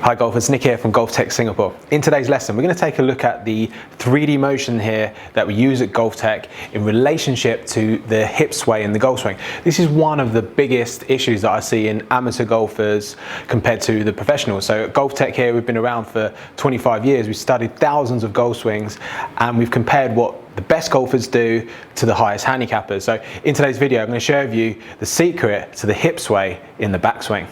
Hi golfers, Nick here from GOLFTEC Singapore. In today's lesson, we're going to take a look at the 3D motion here that we use at GOLFTEC in relationship to the hip sway in the golf swing. This is one of the biggest issues that I see in amateur golfers compared to the professionals. So at GOLFTEC here, we've been around for 25 years. We've studied thousands of golf swings and we've compared what the best golfers do to the highest handicappers. So in today's video, I'm going to share with you the secret to the hip sway in the backswing.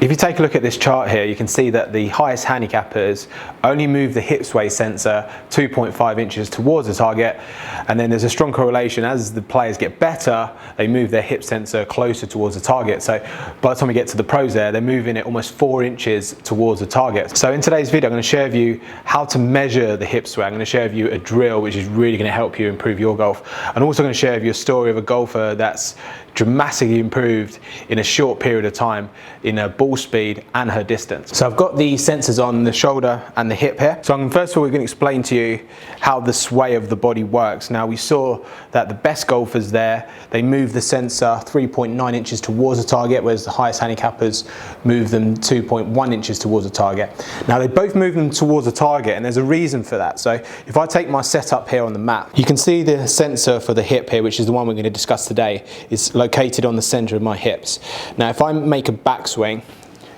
If you take a look at this chart here, you can see that the highest handicappers only move the hip sway sensor 2.5 inches towards the target, and then there's a strong correlation as the players get better, they move their hip sensor closer towards the target. So by the time we get to the pros there, they're moving it almost 4 inches towards the target. So in today's video, I'm going to share with you how to measure the hip sway. I'm going to share with you a drill which is really going to help you improve your golf. I'm also going to share with you a story of a golfer that's dramatically improved in a short period of time in her ball speed and her distance. So I've got the sensors on the shoulder and the hip here. So first of all, we're going to explain to you how the sway of the body works. Now we saw that the best golfers there, they move the sensor 3.9 inches towards the target, whereas the highest handicappers move them 2.1 inches towards the target. Now they both move them towards the target, and there's a reason for that. So if I take my setup here on the map, you can see the sensor for the hip here, which is the one we're going to discuss today, is located on the center of my hips. Now if I make a backswing,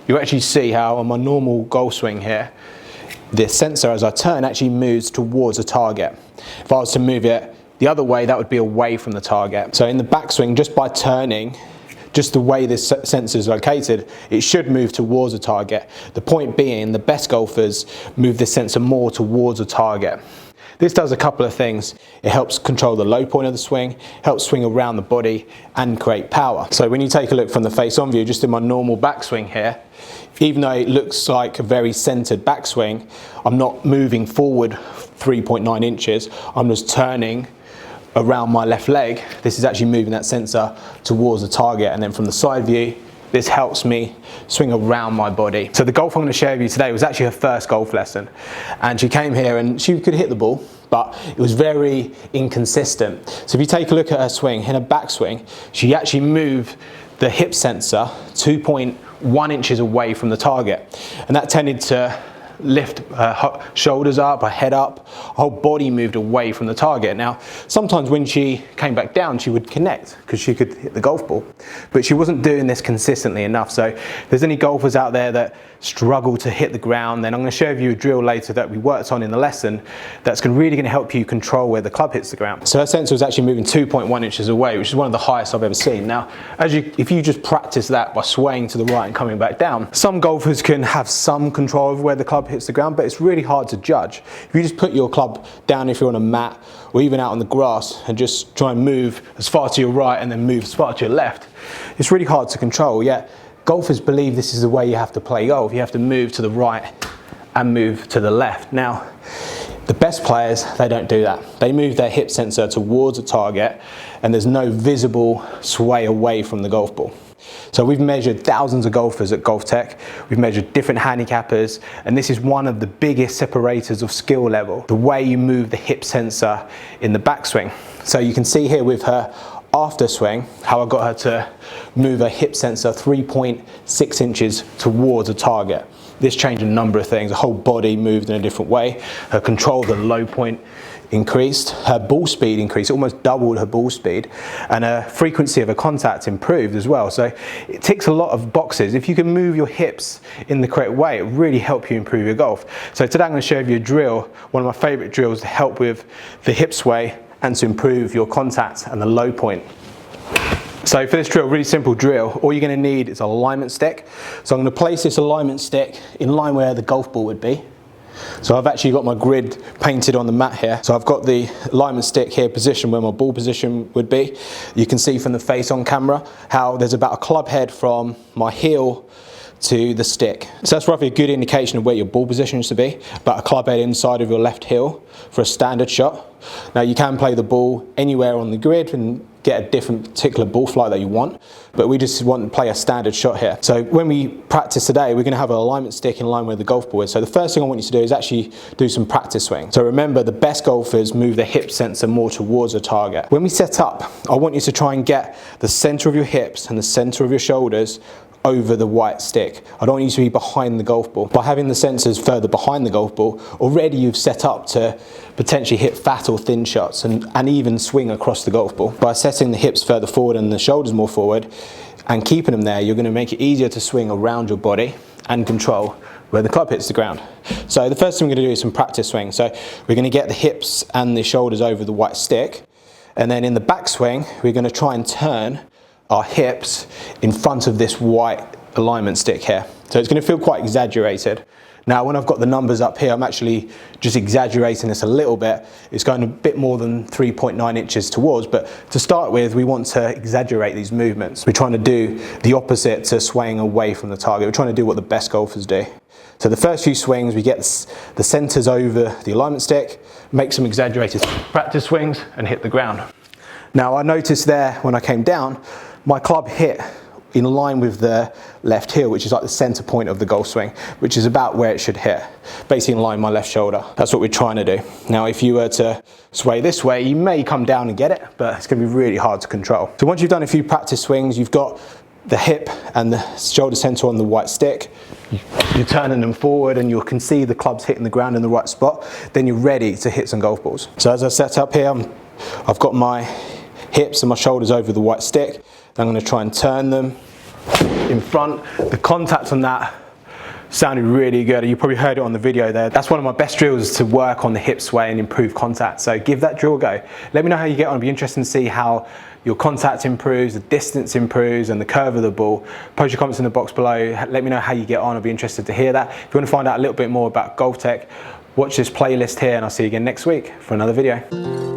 you actually see how on my normal golf swing here, the sensor as I turn actually moves towards a target. If I was to move it the other way, that would be away from the target. So in the backswing, just by turning, just the way this sensor is located, it should move towards a target. The point being, the best golfers move the sensor more towards a target. This does a couple of things. It helps control the low point of the swing, helps swing around the body and create power. So when you take a look from the face-on view, just in my normal backswing here, even though it looks like a very centered backswing, I'm not moving forward 3.9 inches, I'm just turning around my left leg. This is actually moving that sensor towards the target, and then from the side view, this helps me swing around my body. So the golf I'm going to share with you today was actually her first golf lesson, and she came here and she could hit the ball, but it was very inconsistent. So if you take a look at her swing, in her backswing, she actually moved the hip sensor 2.1 inches away from the target, and that tended to lift her shoulders up, her head up, her whole body moved away from the target. Now, sometimes when she came back down, she would connect because she could hit the golf ball, but she wasn't doing this consistently enough. So if there's any golfers out there that struggle to hit the ground, then I'm going to share with you a drill later that we worked on in the lesson that's really going to help you control where the club hits the ground. So her sensor was actually moving 2.1 inches away, which is one of the highest I've ever seen. Now, if you just practice that by swaying to the right and coming back down, some golfers can have some control over where the club hits the ground, but it's really hard to judge. If you just put your club down, if you're on a mat or even out on the grass, and just try and move as far to your right and then move as far to your left, it's really hard to control. Yet golfers believe this is the way you have to play golf. You have to move to the right and move to the left. Now, the best players, they don't do that. They move their hip sensor towards a target, and there's no visible sway away from the golf ball. So we've measured thousands of golfers at GOLFTEC, we've measured different handicappers, and this is one of the biggest separators of skill level, the way you move the hip sensor in the backswing. So you can see here with her after swing, how I got her to move her hip sensor 3.6 inches towards a target. This changed a number of things. Her whole body moved in a different way. Her control of the low point increased. Her ball speed increased, almost doubled her ball speed. And her frequency of her contact improved as well. So it ticks a lot of boxes. If you can move your hips in the correct way, it really helps you improve your golf. So today I'm going to show you a drill, one of my favorite drills to help with the hip sway and to improve your contact and the low point. So for this drill, really simple drill, all you're going to need is an alignment stick. So I'm going to place this alignment stick in line where the golf ball would be. So I've actually got my grid painted on the mat here. So I've got the alignment stick here positioned where my ball position would be. You can see from the face on camera how there's about a club head from my heel to the stick. So that's roughly a good indication of where your ball position is to be, about a club head inside of your left heel for a standard shot. Now you can play the ball anywhere on the grid and get a different particular ball flight that you want, but we just want to play a standard shot here. So when we practice today, we're going to have an alignment stick in line where the golf ball is. So the first thing I want you to do is actually do some practice swing. So remember, the best golfers move their hip sensor more towards the target. When we set up, I want you to try and get the center of your hips and the center of your shoulders over the white stick. I don't want you to be behind the golf ball. By having the sensors further behind the golf ball, already you've set up to potentially hit fat or thin shots and even swing across the golf ball. By setting the hips further forward and the shoulders more forward and keeping them there, you're going to make it easier to swing around your body and control where the club hits the ground. So the first thing we're going to do is some practice swing. So we're going to get the hips and the shoulders over the white stick, and then in the backswing we're going to try and turn our hips in front of this white alignment stick here. So it's going to feel quite exaggerated. Now when I've got the numbers up here, I'm actually just exaggerating this a little bit. It's going a bit more than 3.9 inches towards, but to start with, we want to exaggerate these movements. We're trying to do the opposite to swaying away from the target. We're trying to do what the best golfers do. So the first few swings, we get the centers over the alignment stick, make some exaggerated practice swings and hit the ground. Now I noticed there when I came down, my club hit in line with the left heel, which is like the center point of the golf swing, which is about where it should hit, basically in line with my left shoulder. That's what we're trying to do. Now if you were to sway this way, you may come down and get it, but it's going to be really hard to control. So once you've done a few practice swings, you've got the hip and the shoulder center on the white stick, you're turning them forward and you can see the clubs hitting the ground in the right spot, then you're ready to hit some golf balls. So as I set up here, I've got my hips and my shoulders over the white stick. I'm going to try and turn them in front. The contact on that sounded really good. You probably heard it on the video there. That's one of my best drills, to work on the hip sway and improve contact. So give that drill a go. Let me know how you get on. It'll be interesting to see how your contact improves, the distance improves, and the curve of the ball. Post your comments in the box below. Let me know how you get on. I'll be interested to hear that. If you want to find out a little bit more about GOLFTEC, watch this playlist here, and I'll see you again next week for another video.